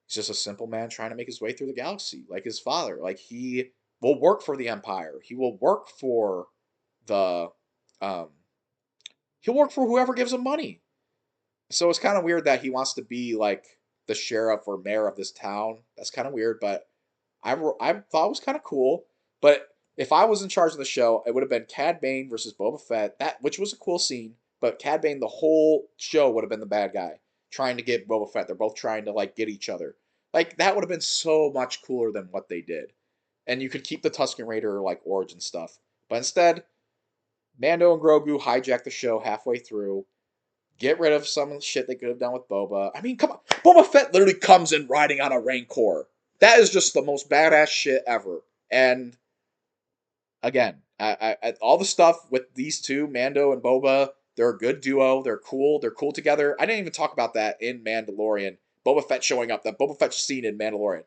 he's just a simple man trying to make his way through the galaxy, like his father. Like he will work for the Empire. He will work for the um he'll work for whoever gives him money. So it's kind of weird that he wants to be like the sheriff or mayor of this town. That's kind of weird, but I thought it was kind of cool. But if I was in charge of the show, it would have been Cad Bane versus Boba Fett. That which was a cool scene, but Cad Bane the whole show would have been the bad guy trying to get Boba Fett. They're both trying to like get each other. Like that would have been so much cooler than what they did. And you could keep the Tusken Raider like origin stuff. But instead, Mando and Grogu hijack the show halfway through. Get rid of some of the shit they could have done with Boba. I mean, come on. Boba Fett literally comes in riding on a Rancor. That is just the most badass shit ever. And again, all the stuff with these two, Mando and Boba, they're a good duo. They're cool. They're cool together. I didn't even talk about that in Mandalorian. Boba Fett showing up, that Boba Fett scene in Mandalorian.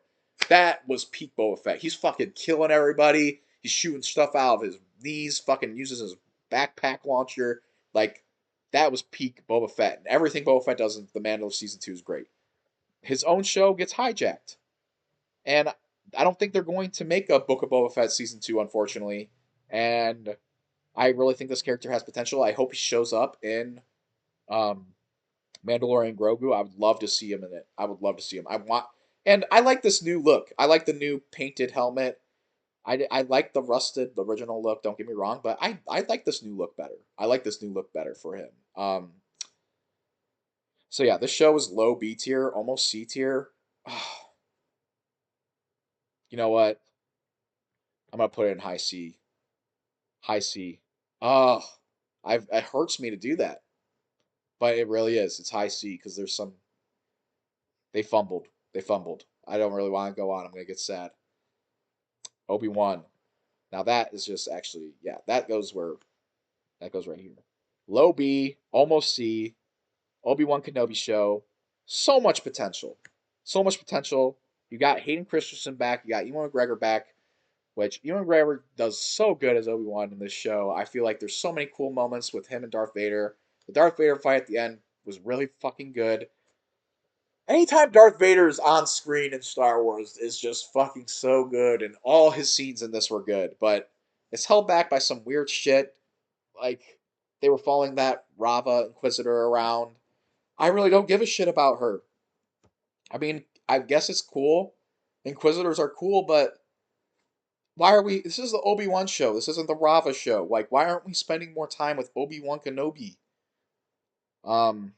That was peak Boba Fett. He's fucking killing everybody. He's shooting stuff out of his knees, fucking uses his backpack launcher. Like, that was peak Boba Fett. And everything Boba Fett does in The Mandalorian Season 2 is great. His own show gets hijacked. And I don't think they're going to make a Book of Boba Fett Season 2, unfortunately. And I really think this character has potential. I hope he shows up in um, Mandalorian Grogu. I would love to see him in it. I would love to see him. And I like this new look. I like the new painted helmet. I like the rusted, the original look. Don't get me wrong, but I like this new look better. I like this new look better for him. So yeah, this show is low B tier, almost C tier. You know what? I'm gonna put it in high C. High C. Oh, it hurts me to do that, but it really is. It's high C because there's some they fumbled. They fumbled. I don't really want to go on. I'm gonna get sad. Obi-Wan. Now that is just actually yeah. That goes right here. Low B, almost C. Obi-Wan Kenobi show. So much potential. So much potential. You got Hayden Christensen back. You got Ewan McGregor back, which Ewan McGregor does so good as Obi-Wan in this show. I feel like there's so many cool moments with him and Darth Vader. The Darth Vader fight at the end was really fucking good. Anytime Darth Vader's on screen in Star Wars is just fucking so good, and all his scenes in this were good, but it's held back by some weird shit. Like they were following that Rava Inquisitor around. I really don't give a shit about her. I mean, I guess it's cool. Inquisitors are cool, but why are we? This is the Obi-Wan show. This isn't the Rava show. Like, why aren't we spending more time with Obi-Wan Kenobi? Um,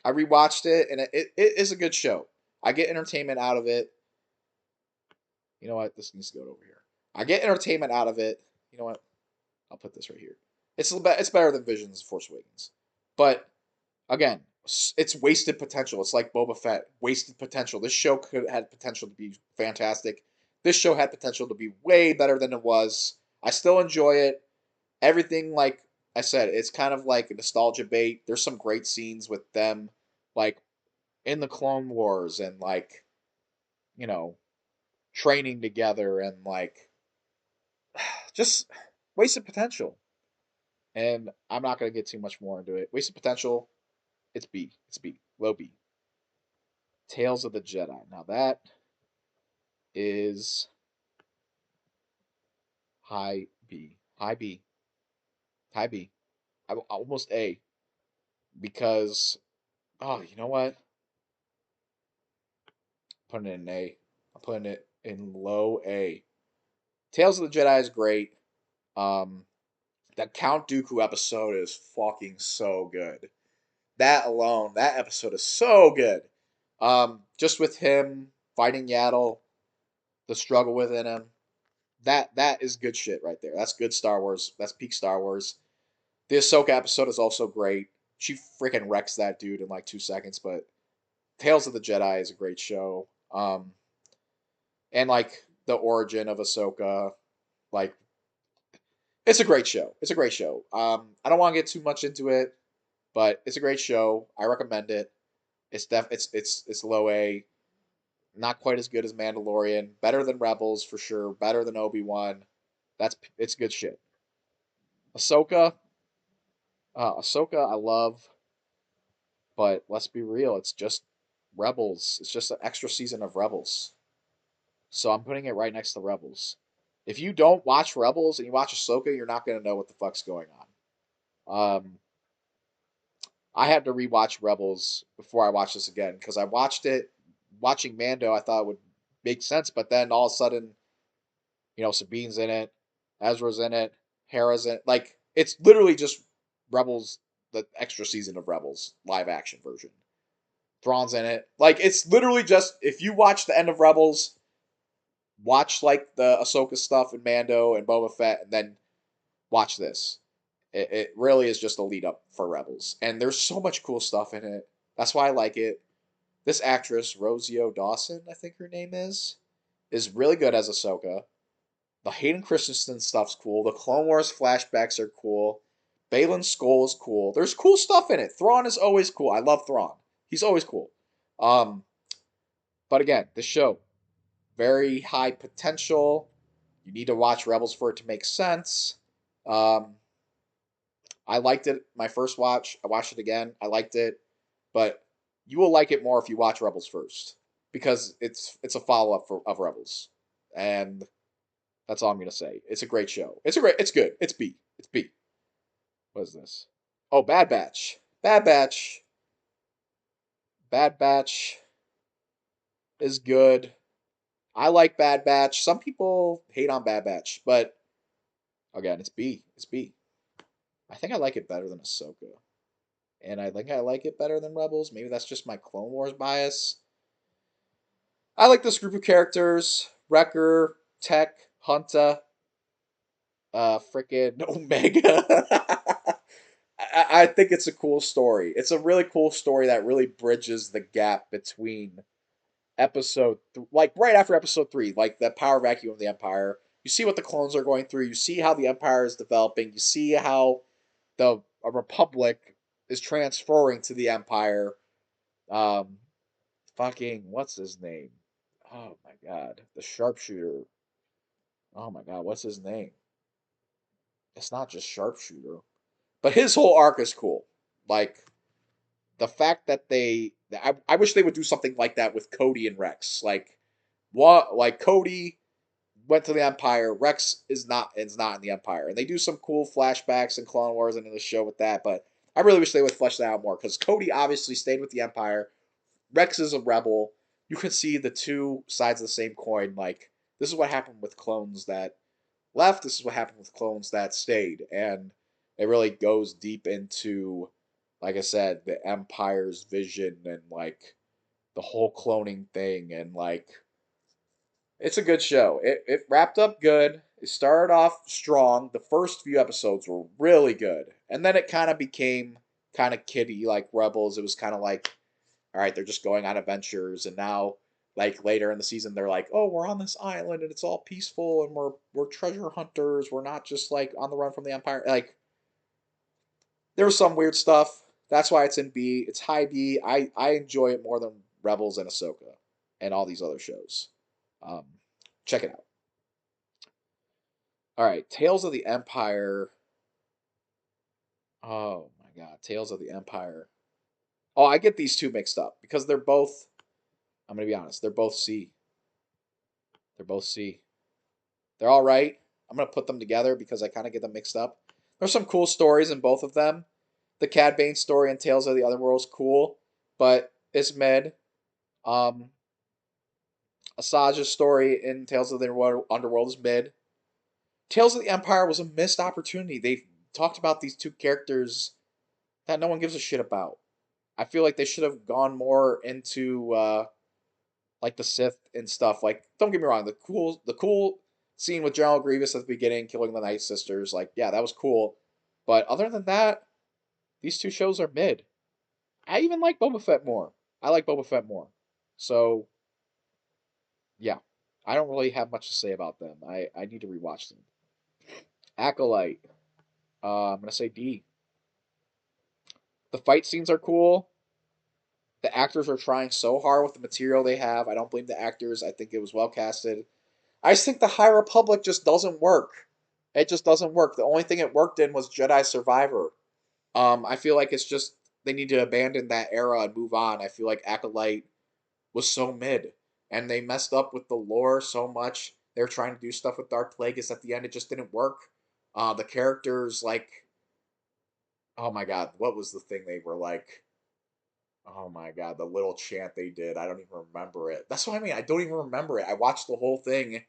I rewatched it, and it is a good show. I get entertainment out of it. You know what? This needs to go over here. I get entertainment out of it. You know what? I'll put this right here. It's better than Visions of Force Awakens, but again, it's wasted potential. It's like Boba Fett, wasted potential. This show could had potential to be fantastic. This show had potential to be way better than it was. I still enjoy it. Everything, like I said, it's kind of like a nostalgia bait. There's some great scenes with them, like in the Clone Wars and like you know training together and like just wasted potential. And I'm not gonna get too much more into it. Wasted potential. It's B. It's B. Low B. Tales of the Jedi. Now that is high B. High B. High B. Almost A. Because, oh, you know what? putting it in A. I'm putting it in low A. Tales of the Jedi is great. Um, that Count Dooku episode is fucking so good. That alone, that episode is so good. Just with him fighting Yaddle, the struggle within him, that is good shit right there. That's good Star Wars. That's peak Star Wars. The Ahsoka episode is also great. She freaking wrecks that dude in like 2 seconds. But Tales of the Jedi is a great show. And like the origin of Ahsoka, like it's a great show. It's a great show. I don't want to get too much into it, but it's a great show. I recommend it. It's low A. Not quite as good as Mandalorian. Better than Rebels for sure. Better than Obi-Wan. It's good shit. Ahsoka, Ahsoka, I love, but let's be real. It's just Rebels. It's just an extra season of Rebels. So I'm putting it right next to Rebels. If you don't watch Rebels and you watch Ahsoka, you're not gonna know what the fuck's going on. I had to rewatch Rebels before I watched this again because I watched it watching Mando. I thought it would make sense, but then all of a sudden, Sabine's in it, Ezra's in it, Hera's in it. Like it's literally just Rebels, the extra season of Rebels live action version. Thrawn's in it. Like it's literally just if you watch the end of Rebels, watch like the Ahsoka stuff and Mando and Boba Fett, and then watch this. It really is just a lead up for Rebels, and there's so much cool stuff in it. That's why I like it. This actress, Rosie Dawson, I think her name is really good as Ahsoka. The Hayden Christensen stuff's cool. The Clone Wars flashbacks are cool. Baylan Skoll is cool. There's cool stuff in it. Thrawn is always cool. I love Thrawn. He's always cool. Um, but again, this show very high potential. You need to watch Rebels for it to make sense. Um, I liked it my first watch. I watched it again. I liked it, but you will like it more if you watch Rebels first because it's a follow up of Rebels, and that's all I'm gonna say. It's a great show. It's good. It's B. It's B. What is this? Oh, Bad Batch. Bad Batch. Bad Batch is good. I like Bad Batch. Some people hate on Bad Batch, but again, it's B. It's B. I think I like it better than Ahsoka. And I think I like it better than Rebels. Maybe that's just my Clone Wars bias. I like this group of characters: Wrecker, Tech, Hunter, freaking Omega. I think it's a cool story. It's a really cool story that really bridges the gap between like right after episode 3, like the power vacuum of the Empire. You see what the clones are going through. You see how the Empire is developing. You see how the a republic is transferring to the Empire. Um, fucking what's his name? Oh my god, the sharpshooter. Oh my god, what's his name? It's not just sharpshooter, but his whole arc is cool. Like the fact that I wish they would do something like that with Cody and Rex. Like what? Like Cody went to the Empire. Rex is not in the Empire, and they do some cool flashbacks in Clone Wars and in the show with that. But I really wish they would flesh that out more because Cody obviously stayed with the Empire. Rex is a rebel. You can see the two sides of the same coin. Like this is what happened with clones that left. This is what happened with clones that stayed, and it really goes deep into, like I said, the Empire's vision and like the whole cloning thing, and like it's a good show. It wrapped up good. It started off strong. The first few episodes were really good, and then it kind of became kind of kiddie like Rebels. It was kind of like, all right, they're just going on adventures, and now like later in the season they're like, oh, we're on this island and it's all peaceful and we're treasure hunters. We're not just like on the run from the Empire. Like there was some weird stuff. That's why it's in B. It's high B. I enjoy it more than Rebels and Ahsoka and all these other shows. Um, check it out. All right, Tales of the Empire. Oh my God, Tales of the Empire. Oh, I get these two mixed up because they're both. I'm gonna be honest. They're both C. They're both C. They're all right. I'm gonna put them together because I kind of get them mixed up. There's some cool stories in both of them. The Cad Bane story and Tales of the Otherworld is cool, but it's mid. Um, Asajj's story in Tales of the Underworld is mid. Tales of the Empire was a missed opportunity. They talked about these two characters that no one gives a shit about. I feel like they should have gone more into like the Sith and stuff. Like, don't get me wrong, the cool scene with General Grievous at the beginning, killing the Night Sisters, like, yeah, that was cool. But other than that, these two shows are mid. I even like Boba Fett more. I like Boba Fett more. So yeah, I don't really have much to say about them. I need to rewatch them. Acolyte. I'm gonna say D. The fight scenes are cool. The actors are trying so hard with the material they have. I don't blame the actors. I think it was well casted. I just think the High Republic just doesn't work. It just doesn't work. The only thing it worked in was Jedi Survivor. I feel like it's just they need to abandon that era and move on. I feel like Acolyte was so mid, and they messed up with the lore so much. They were trying to do stuff with Dark Plagueis at the end. It just didn't work. The characters, like, oh my god, what was the thing they were like? Oh my god, the little chant they did. I don't even remember it. That's what I mean. I don't even remember it. I watched the whole thing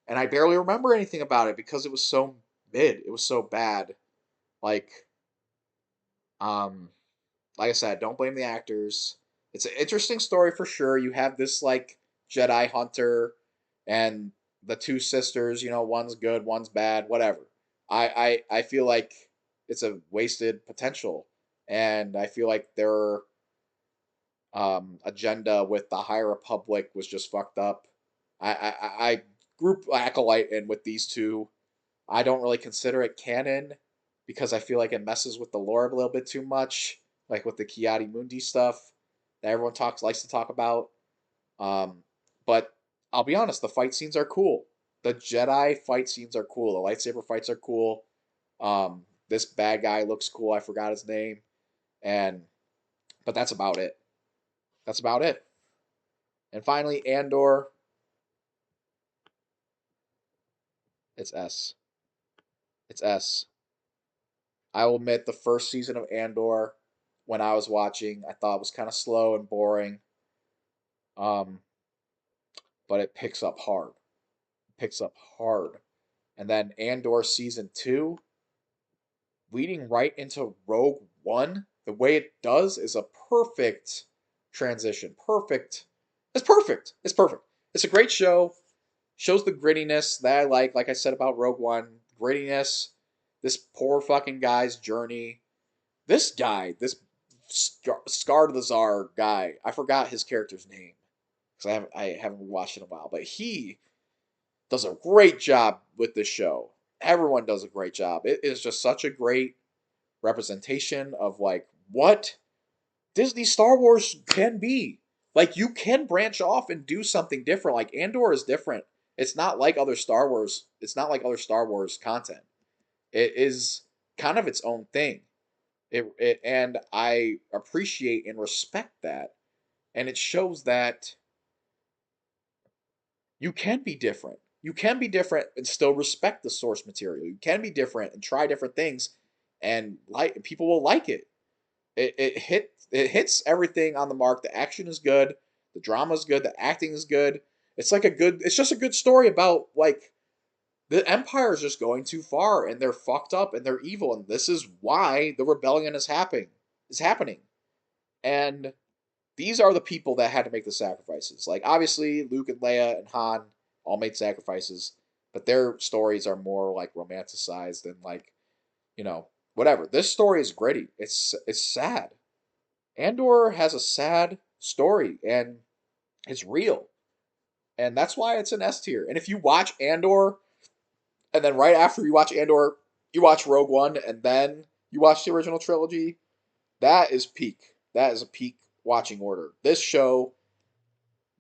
and I barely remember anything about it because it was so mid. It was so bad. Like, um, like I said, don't blame the actors. It's an interesting story for sure. You have this like Jedi hunter and the two sisters, one's good, one's bad, whatever. I feel like it's a wasted potential. And I feel like their agenda with the High Republic was just fucked up. I group Acolyte in with these two. I don't really consider it canon because I feel like it messes with the lore a little bit too much, like with the Kiadi Mundi stuff that everyone likes to talk about. Um, but I'll be honest, the fight scenes are cool. The Jedi fight scenes are cool. The lightsaber fights are cool. This bad guy looks cool. I forgot his name, and but that's about it. That's about it. And finally, Andor. It's S. It's S. I will admit the first season of Andor, when I was watching, I thought it was kind of slow and boring. Um, but it picks up hard. It picks up hard. And then Andor season 2, leading right into Rogue One, the way it does is a perfect transition. Perfect. It's perfect. It's perfect. It's a great show. Shows the grittiness that I like I said about Rogue One. Grittiness, this poor fucking guy's journey. This guy, this Scar the Czar guy, I forgot his character's name because I haven't watched it in a while, but he does a great job with this show. Everyone does a great job. It is just such a great representation of like what Disney Star Wars can be. Like you can branch off and do something different. Like Andor is different. It's not like other Star Wars. It's not like other Star Wars content. It is kind of its own thing. And I appreciate and respect that. And it shows that you can be different. You can be different and still respect the source material. You can be different and try different things, and like people will like it. It hits everything on the mark. The action is good, the drama is good, the acting is good. It's just a good story about like the empire is just going too far and they're fucked up and they're evil and this is why the rebellion is happening. And these are the people that had to make the sacrifices. Like obviously Luke and Leia and Han all made sacrifices, but their stories are more like romanticized and like, whatever. This story is gritty. It's sad. Andor has a sad story and it's real. And that's why it's an S tier. And if you watch Andor and then right after you watch Andor, you watch Rogue One and then you watch the original trilogy, that is peak. That is a peak watching order. This show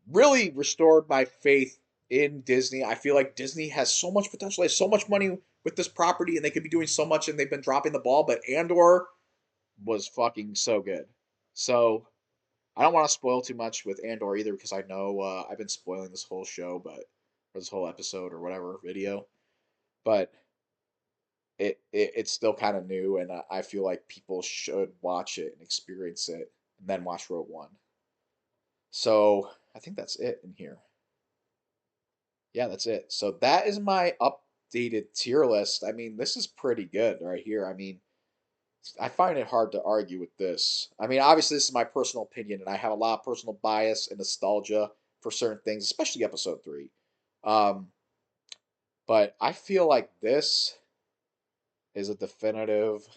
really restored my faith in Disney. I feel like Disney has so much potential, has so much money with this property, and they could be doing so much, and they've been dropping the ball. But Andor was fucking so good. So I don't want to spoil too much with Andor either because I know I've been spoiling this whole show, or this whole episode or whatever video. But it's still kind of new, and I feel like people should watch it and experience it, and then watch Rogue One. So I think that's it in here. Yeah, that's it. So that is my updated tier list. I mean, this is pretty good right here. I mean, I find it hard to argue with this. I mean, obviously, this is my personal opinion, and I have a lot of personal bias and nostalgia for certain things, especially episode three. Um, but I feel like this is a definitive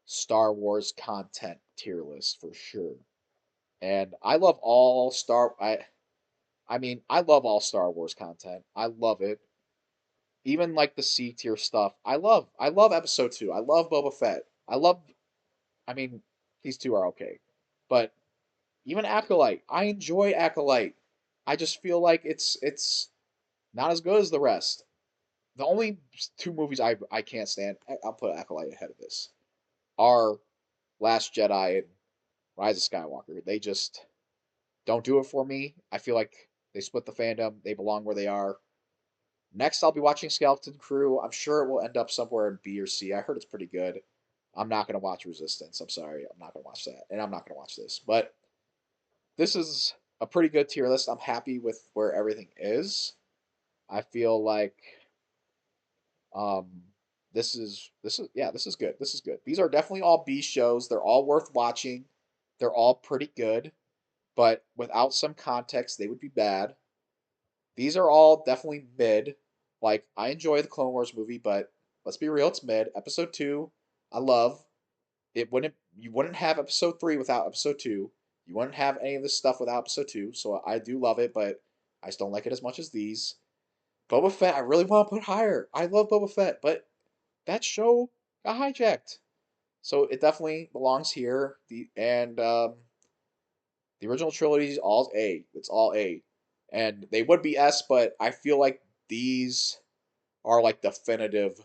Star Wars content tier list for sure. And I love all Star I mean, I love all Star Wars content. I love it. Even like the C tier stuff. I love episode 2. I love Boba Fett. I mean, these two are okay. But even Acolyte, I enjoy Acolyte. I just feel like it's not as good as the rest. The only two movies I can't stand, I'll put Acolyte ahead of this, are Last Jedi and Rise of Skywalker. They just don't do it for me. I feel like they split the fandom. They belong where they are. Next, I'll be watching Skeleton Crew. I'm sure it will end up somewhere in B or C. I heard it's pretty good. I'm not going to watch Resistance. I'm sorry. I'm not going to watch that. And I'm not going to watch this. But this is a pretty good tier list. I'm happy with where everything is. I feel like um, this is good. This is good. These are definitely all B shows. They're all worth watching. They're all pretty good, but without some context, they would be bad. These are all definitely mid. Like I enjoy the Clone Wars movie, but let's be real, it's mid. Episode 2, I love. It wouldn't You wouldn't have episode 3 without episode 2. You wouldn't have any of this stuff without episode 2. So I do love it, but I just don't like it as much as these. Boba Fett, I really want to put higher. I love Boba Fett, but that show got hijacked. So it definitely belongs here. The original trilogy is all A. It's all A. And they would be S, but I feel like these are like definitive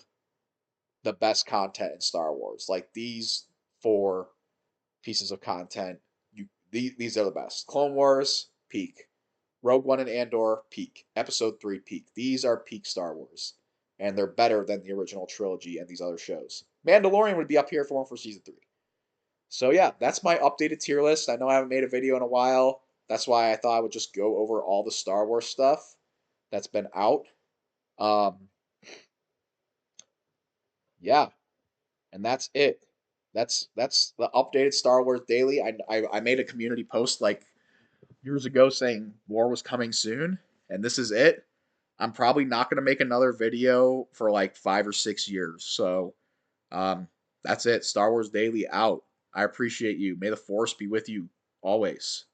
the best content in Star Wars. Like these four pieces of content, these are the best. Clone Wars, peak. Rogue One and Andor, peak. Episode 3, peak. These are peak Star Wars. And they're better than the original trilogy and these other shows. Mandalorian would be up here if it weren't for season 3. So yeah, that's my updated tier list. I know I haven't made a video in a while. That's why I thought I would just go over all the Star Wars stuff that's been out. Um, yeah, and that's it. That's the updated Star Wars Daily. I made a community post like years ago saying war was coming soon, and this is it. I'm probably not going to make another video for like 5 or 6 years. So um, that's it. Star Wars Daily out. I appreciate you. May the force be with you always.